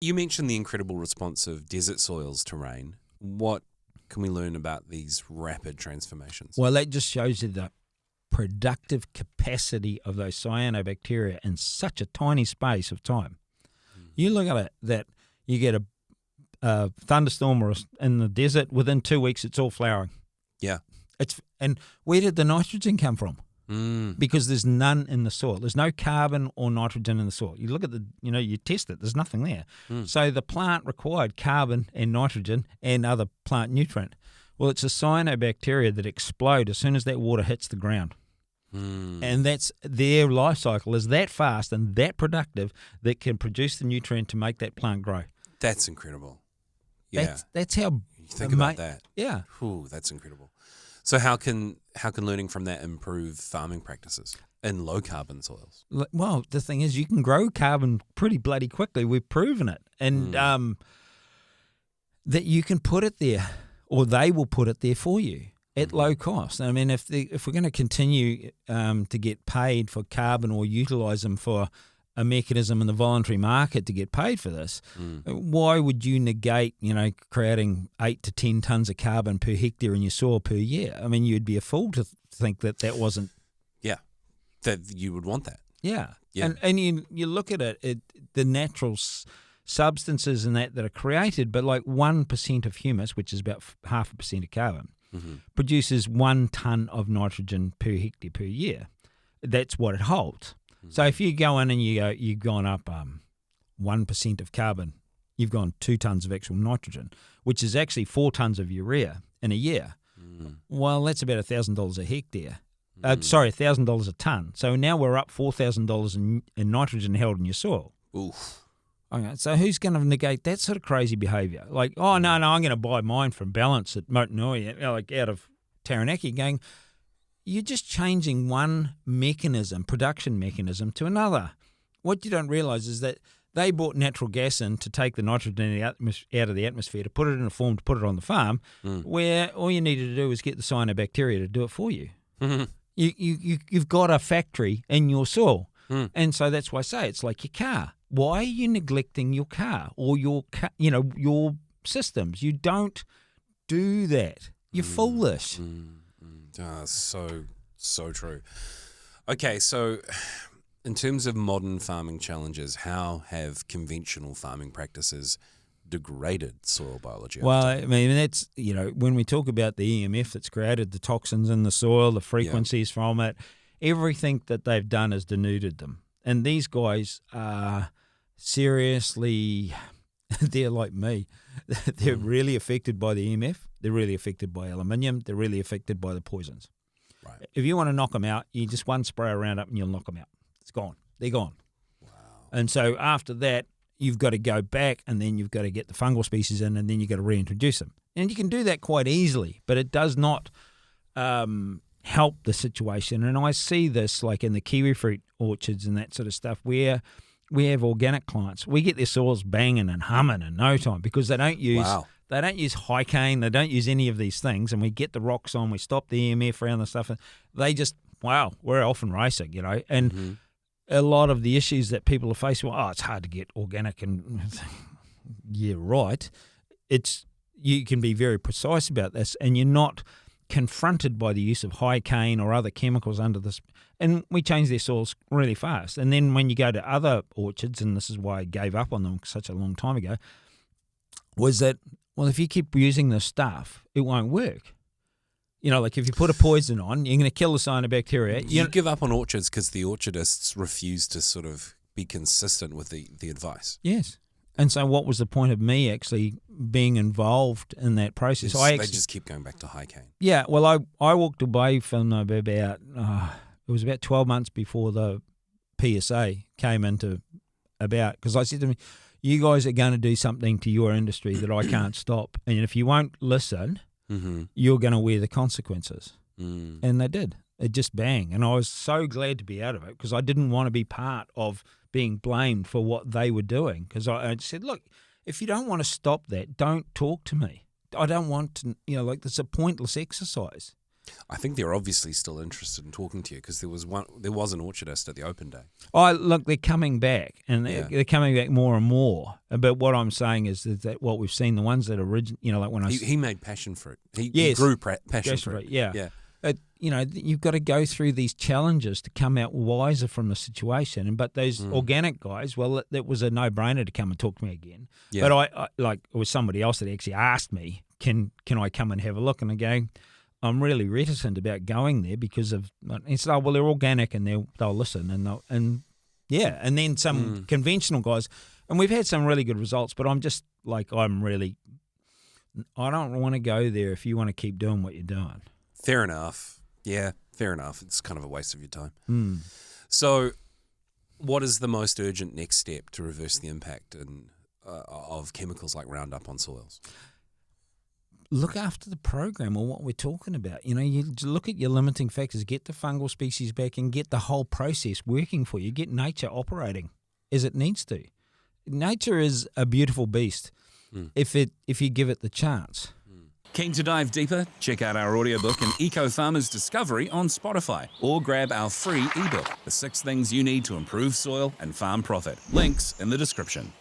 You mentioned the incredible response of desert soils to rain. What can we learn about these rapid transformations? Well, that just shows you the productive capacity of those cyanobacteria in such a tiny space of time. You look at it, that you get a thunderstorm or in the desert, within 2 weeks it's all flowering. Yeah. And where did the nitrogen come from? Mm. Because there's none in the soil. There's no carbon or nitrogen in the soil. You look at you test it, there's nothing there. So the plant required carbon and nitrogen and other plant nutrient. Well, it's a cyanobacteria that explode as soon as that water hits the ground. And that's their life cycle is that fast and that productive that can produce the nutrient to make that plant grow. That's incredible. Yeah. That's how you think about that. Yeah. Ooh, that's incredible. So how can learning from that improve farming practices in low carbon soils? Well, the thing is, you can grow carbon pretty bloody quickly. We've proven it, and that you can put it there, or they will put it there for you at low cost. I mean, if we're going to continue to get paid for carbon or utilise them for a mechanism in the voluntary market to get paid for this, why would you negate, creating 8 to 10 tonnes of carbon per hectare in your soil per year? I mean, you'd be a fool to think that wasn't. Yeah, that you would want that. Yeah. And you look at it, the natural substances in that are created, but like 1% of humus, which is about 0.5% of carbon, produces 1 tonne of nitrogen per hectare per year. That's what it holds. So if you go in and you've gone up 1% of carbon, you've gone 2 tonnes of actual nitrogen, which is actually 4 tonnes of urea in a year. Well, that's about $1,000 a hectare. $1,000 a tonne. So now we're up $4,000 in nitrogen held in your soil. Oof. Okay, so who's going to negate that sort of crazy behaviour? Like, oh, no, I'm going to buy mine from Balance at Motunui, like out of Taranaki, going, you're just changing one production mechanism to another. What you don't realise is that they brought natural gas in to take the nitrogen out of the atmosphere, to put it in a form to put it on the farm, where all you needed to do was get the cyanobacteria to do it for you. You've got a factory in your soil. And so that's why I say it's like your car. Why are you neglecting your car or your systems? You don't do that. You're foolish. So true. Okay, so in terms of modern farming challenges, how have conventional farming practices degraded soil biology? Well, I mean, that's, when we talk about the EMF that's created, the toxins in the soil, the frequencies from it, everything that they've done has denuded them. And these guys are seriously, they're like me. They're really affected by the EMF. They're really affected by aluminium. They're really affected by the poisons. Right. If you want to knock them out, you just one spray of Roundup and you'll knock them out. It's gone. They're gone. Wow. And so after that, you've got to go back and then you've got to get the fungal species in and then you've got to reintroduce them. And you can do that quite easily, but it does not help the situation. And I see this like in the kiwi fruit orchards and that sort of stuff where we have organic clients. We get their soils banging and humming in no time because they don't use high cane, they don't use any of these things, and we get the rocks on, we stop the EMF around the stuff, and they just, we're off and racing, and a lot of the issues that people are facing, it's hard to get organic, and yeah, right. You can be very precise about this, and you're not confronted by the use of high cane or other chemicals under this. And we change their soils really fast. And then when you go to other orchards, and this is why I gave up on them such a long time ago, was that, if you keep using this stuff, it won't work. Like if you put a poison on, you're going to kill the cyanobacteria. You give up on orchards because the orchardists refuse to sort of be consistent with the advice. Yes. And so what was the point of me actually being involved in that process? They just keep going back to high cane. Yeah, well, I walked away from about, it was about 12 months before the PSA came into about, because I said to me, you guys are going to do something to your industry that I can't stop. And if you won't listen, you're going to wear the consequences. And they did. It just bang. And I was so glad to be out of it because I didn't want to be part of being blamed for what they were doing. Because I said, look, if you don't want to stop that, don't talk to me. I don't want to, it's a pointless exercise. I think they're obviously still interested in talking to you because there was an orchardist at the open day. Oh, look, they're coming back, and Yeah. they're coming back more and more. But what I'm saying is that what we've seen, the ones that like when He made passion fruit. He Yes. grew passion fruit. Yeah. Yeah. You've got to go through these challenges to come out wiser from the situation. But those organic guys, well, that was a no-brainer to come and talk to me again. Yeah. But it was somebody else that actually asked me, can I come and have a look? And I go, I'm really reticent about going there because of. He said, oh, well, they're organic and they'll listen and then some conventional guys, and we've had some really good results. But I'm just like I don't want to go there if you want to keep doing what you're doing. Fair enough. Yeah, fair enough. It's kind of a waste of your time. So, what is the most urgent next step to reverse the impact of chemicals like Roundup on soils? Look after the program or what we're talking about. You look at your limiting factors, get the fungal species back and get the whole process working for you. Get nature operating as it needs to. Nature is a beautiful beast if you give it the chance. Keen to dive deeper? Check out our audiobook and EcoFarmer's Discovery on Spotify or grab our free ebook, The 6 Things You Need to Improve Soil and Farm Profit. Links in the description.